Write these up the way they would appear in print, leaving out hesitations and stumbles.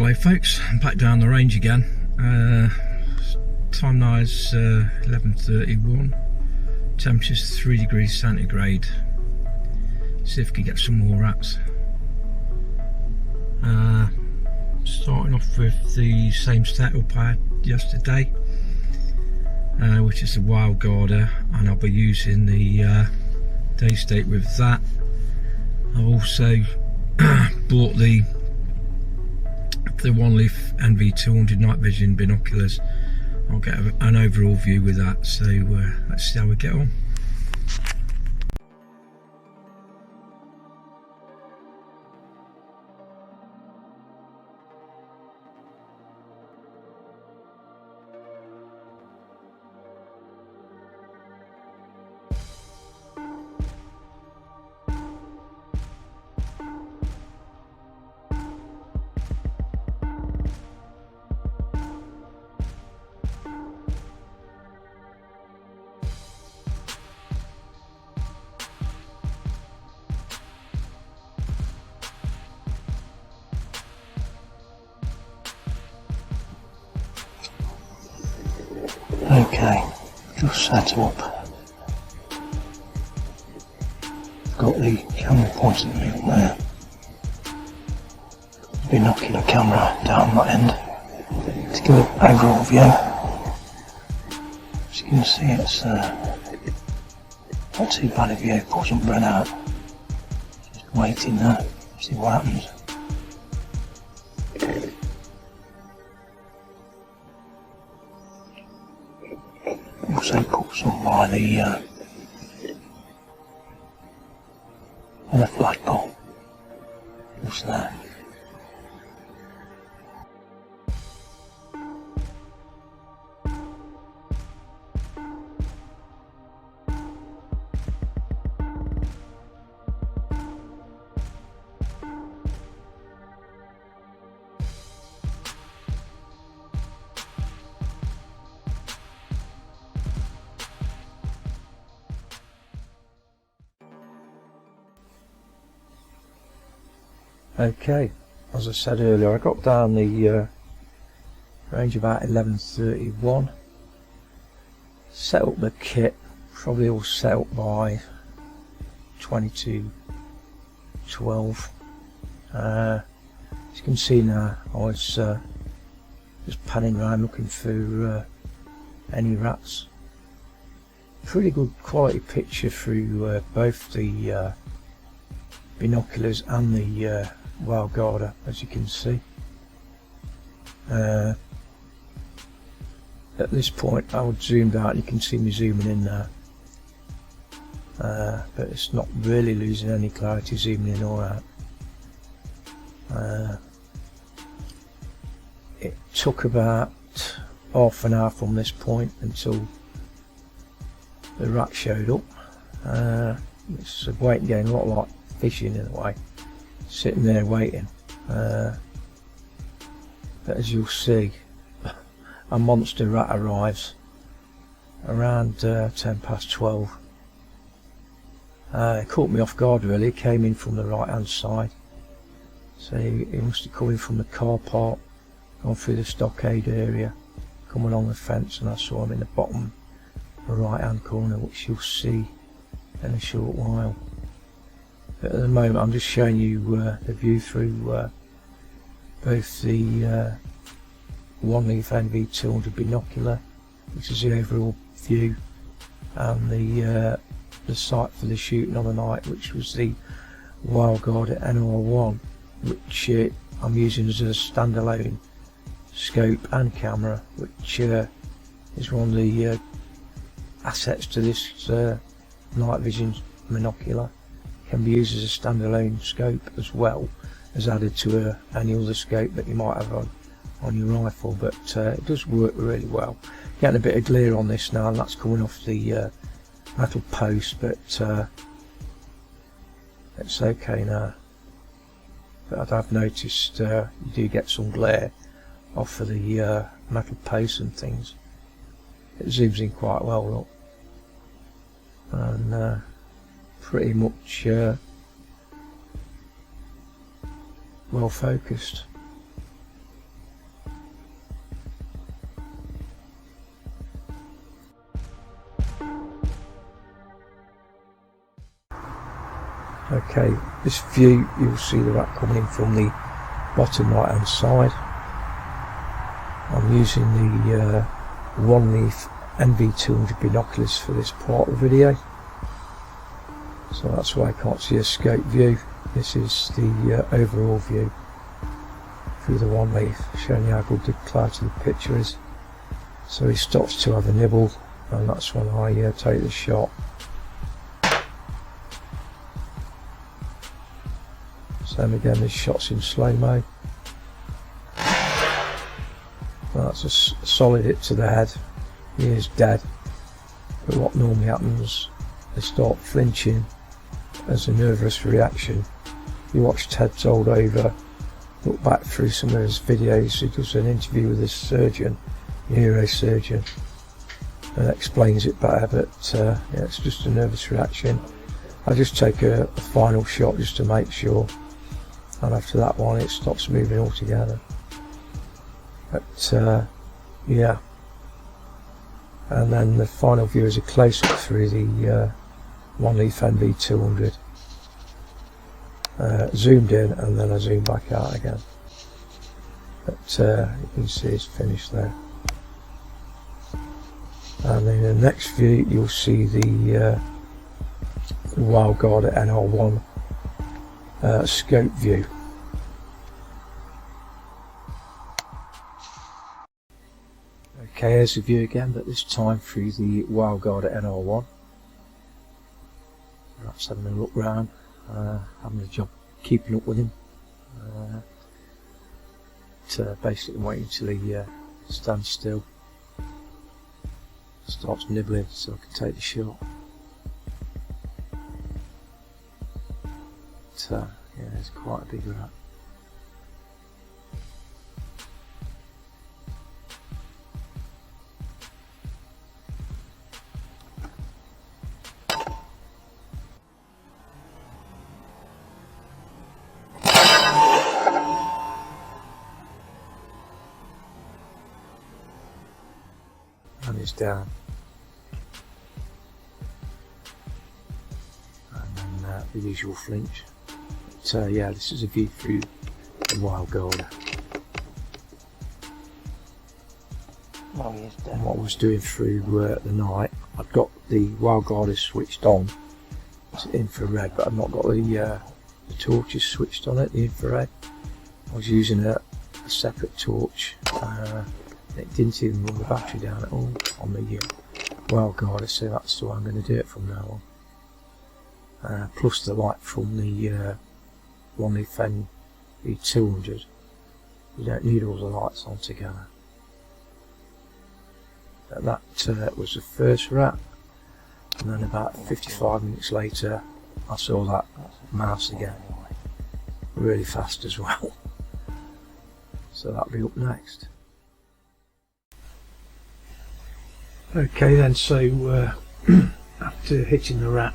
Hello folks, I'm back down the range again. Time now is 11:31. Temperature's 3 degrees centigrade. See if we can get some more rats. Starting off with the same setup I had yesterday, which is the Wildguarder, and I'll be using the Daystate with that. I've also bought the One Leaf NV200 night vision binoculars. I'll get an overall view with that, so let's see how we get on. Okay, just set up. Got the camera pointing at me up there. Binocular camera down that end to give an overall view. As you can see, it's not too bad a view. Put some bread out. Just waiting there, see what happens. Also put some by the flagpole just there. Okay, as I said earlier, I got down the range about 11:31. Set up the kit, probably all set up by 22:12. As you can see now, I was just panning around looking for any rats. Pretty good quality picture through both the binoculars and the Wildguarder, as you can see. At this point I would zoom out, you can see me zooming in there, but it's not really losing any clarity zooming in or out. It took about half an hour from this point until the rat showed up. It's a waiting game, a lot like fishing in a way, sitting there waiting, but as you'll see, a monster rat arrives around 12:10. It caught me off guard really. It came in from the right hand side, so he must have come in from the car park, gone through the stockade area, come along the fence, and I saw him in the bottom right hand corner, which you'll see in a short while. But at the moment I'm just showing you the view through both the One Leaf NV200 binocular, which is the overall view, and the sight for the shooting on the night, which was the Wildguarder NR1, which I'm using as a standalone scope and camera, which is one of the assets to this night vision binocular. Can be used as a standalone scope as well as added to any other scope that you might have on your rifle, but it does work really well. Getting a bit of glare on this now, and that's coming off the metal post, but it's okay now. But I've noticed you do get some glare off of the metal posts and things. It zooms in quite well, look, and pretty much well focused. Okay, this view, you'll see the rat coming in from the bottom right hand side. I'm using the One Leaf NV200 binoculars for this part of the video, so that's why I can't see a scope view. This is the overall view through the One Leaf, showing you how good the clarity of the picture is. So he stops to have a nibble, and that's when I take the shot. Same again, this shot's in slow-mo. That's a solid hit to the head. He is dead. But what normally happens, they start flinching as a nervous reaction. You watch Ted Told Over, look back through some of his videos, he does an interview with this surgeon, neurosurgeon, and explains it better, but yeah, it's just a nervous reaction. I just take a final shot just to make sure, and after that one it stops moving altogether. But yeah, and then the final view is a close-up through the One Leaf NV200, zoomed in, and then I zoom back out again. But you can see it's finished there. And in the next view you'll see the Wildguarder NR1 scope view. Okay, here's the view again, but this time through the Wildguarder NR1. Perhaps having a look round, having a job keeping up with him. Basically waiting until he stands still, starts nibbling, so I can take the shot. But, yeah, it's quite a big rat. And it's down. And then the usual flinch. But yeah, this is a view through the Wildguarder. Oh, yes, dead. What I was doing through the night, I've got the Wildguarder switched on to infrared, but I've not got the torches switched on it, the infrared. I was using a separate torch. It didn't even run the battery down at all on the Wildguarder, so that's the way I'm going to do it from now on. Plus the light from the One Leaf NV200. You don't need all the lights on together. That was the first rat, and then about 55 minutes later I saw that mouse again, really fast as well. So that'll be up next. Okay then, so after hitting the rat,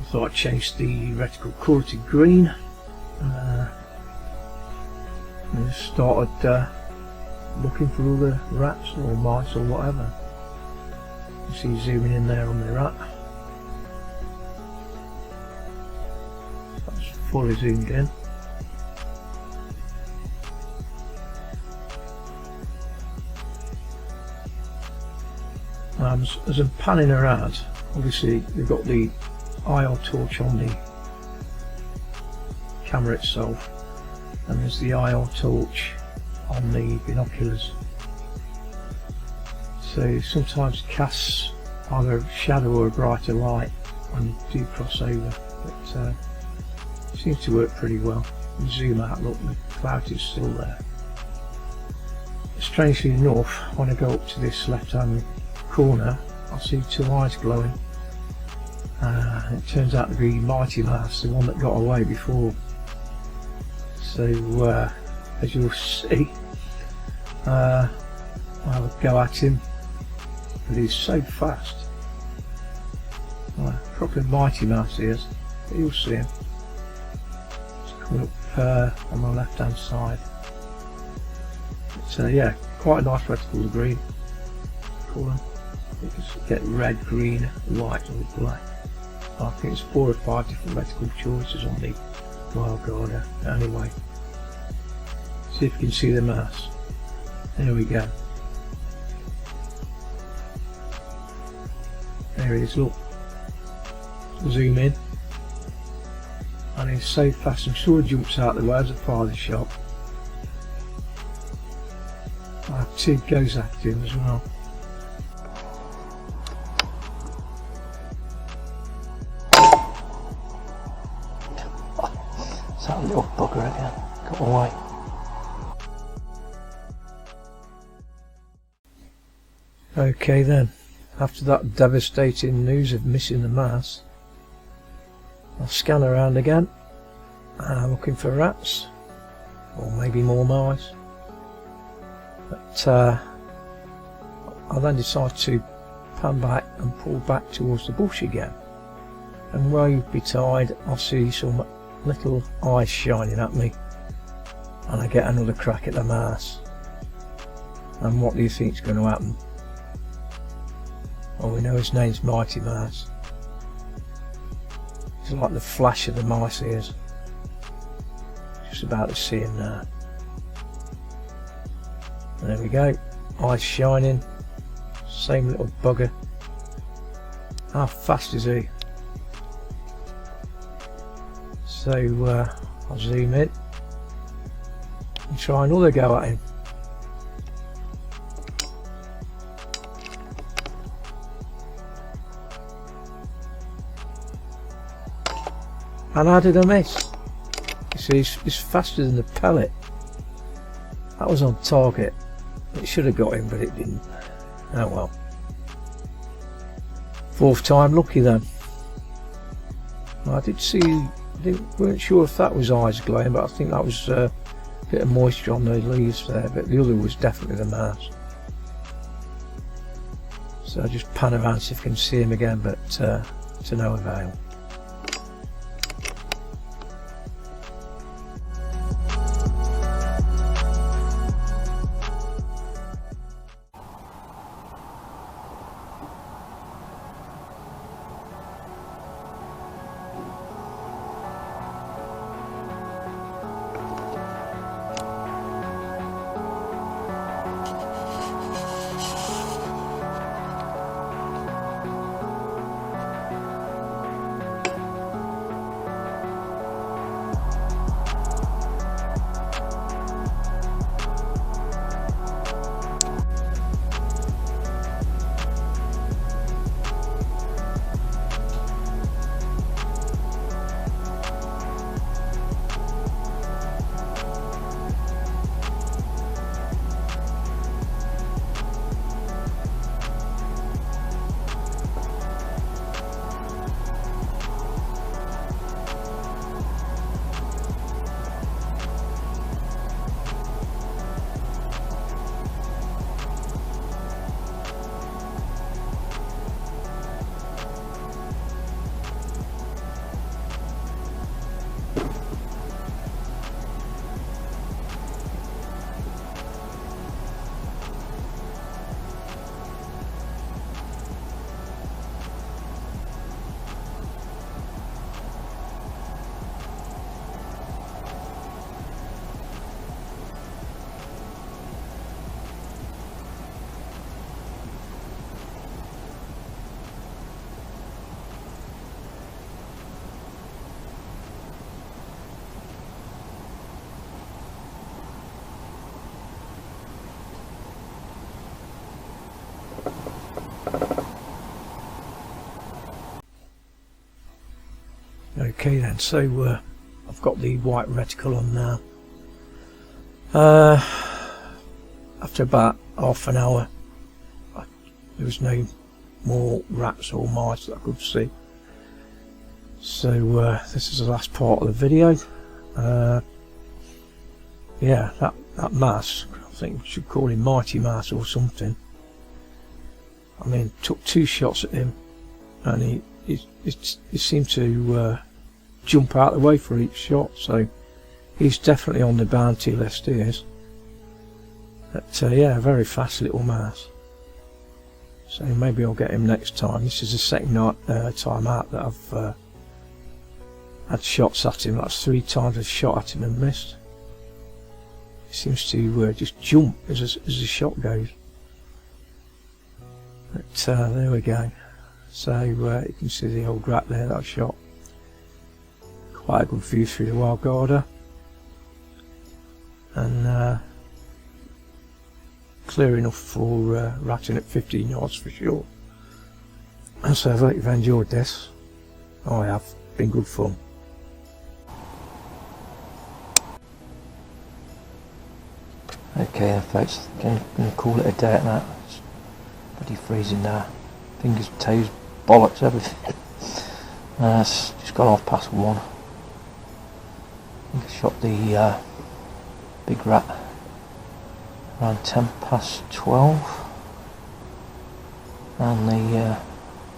I thought I'd change the reticle colour to green, and started looking for other rats or mice or whatever. You see zooming in there on the rat. That's fully zoomed in. As I'm panning around, obviously we've got the IR torch on the camera itself, and there's the IR torch on the binoculars. So sometimes it casts either a shadow or a brighter light when you do cross over, but it seems to work pretty well. You zoom out, look, the cloud is still there. Strangely enough, when I go up to this left hand corner, I see two eyes glowing. It turns out to be Mighty Mouse, the one that got away before. So as you'll see, I'll have a go at him, but he's so fast. Proper Mighty Mouse he is, but you'll see him. He's coming up on my left hand side. But yeah, quite a nice reticle, the green colour. You can get red, green, white and black. I think it's 4 or 5 different reticle choices on the Wildguarder. Anyway, see if you can see the mass. There we go. There it is, look. Zoom in. And it's so fast, I'm sure it jumps out the way as a farther shot. Our TIG goes active as well. It's that little bugger again. Got away. Okay then, after that devastating news of missing the mass, I'll scan around again, looking for rats, or maybe more mice. But I'll then decide to pan back and pull back towards the bush again. And woe betide, I'll see some little eyes shining at me, and I get another crack at the mass. And what do you think is going to happen? Well, we know his name's Mighty Mouse. It's like the flash of the mice ears. Just about to see him now. And there we go, eyes shining, same little bugger. How fast is he? So I'll zoom in and try another go at him. And how did I miss? You see, he's faster than the pellet. That was on target. It should have got him, but it didn't. Oh well. 4th time lucky then. I did see, weren't sure if that was eyes glowing, but I think that was a bit of moisture on the leaves there, but the other was definitely the mouse. So I just pan around see if I can see him again, but to no avail. Okay then, so I've got the white reticle on now. After about half an hour, there was no more rats or mice that I could see. So this is the last part of the video. Yeah, that mass, I think we should call him Mighty Mouse or something. I mean, took 2 shots at him, and he seemed to jump out of the way for each shot, so he's definitely on the bounty list, he is. But yeah, very fast little mouse. So maybe I'll get him next time. This is the second time out that I've had shots at him. That's 3 times I've shot at him and missed. He seems to just jump as the shot goes. But there we go. So you can see the old rat there that I shot. Quite a good view through the Wildguarder. And clear enough for ratting at 15 yards for sure. And so I hope you've enjoyed this. I have. Been good fun. Okay then folks, going to call it a day at that. It's bloody freezing now. Fingers, toes, bollocks, everything. It's just gone 1:30. I think I shot the big rat around 12:10, and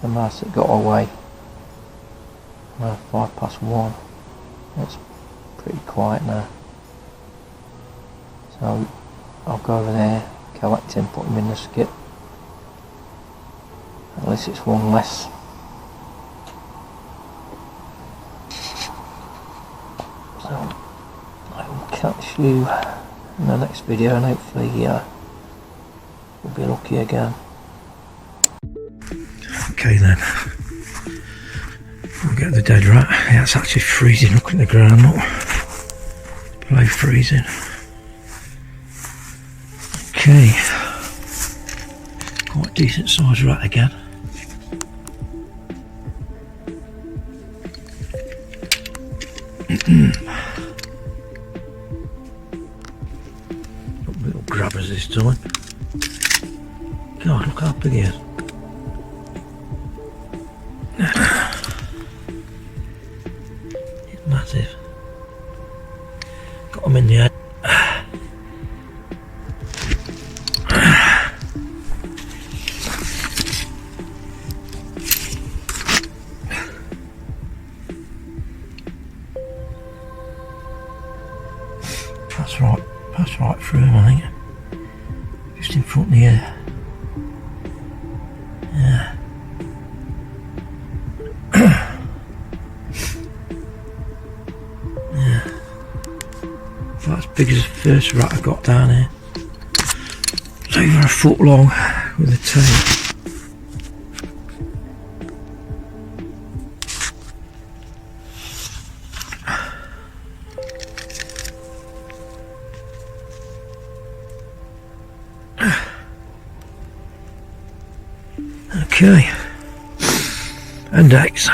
the mouse that got away around 1:05. It's pretty quiet now, so I'll go over there, collect him, put him in the skip. At least it's one less. So I will catch you in the next video, and hopefully we'll be lucky again. Okay then, we'll get the dead rat. Yeah, it's actually freezing. Look at the ground, look. Below freezing. Okay, quite a decent sized rat again. Little grabbers this time. God, look how big he is. He's massive. Got him in the head. That's right through him, I think. Just in front of the ear. Yeah. Yeah. That's as big as the first rat I got down here. It's over 1 foot long with a tail. Okay, and dates.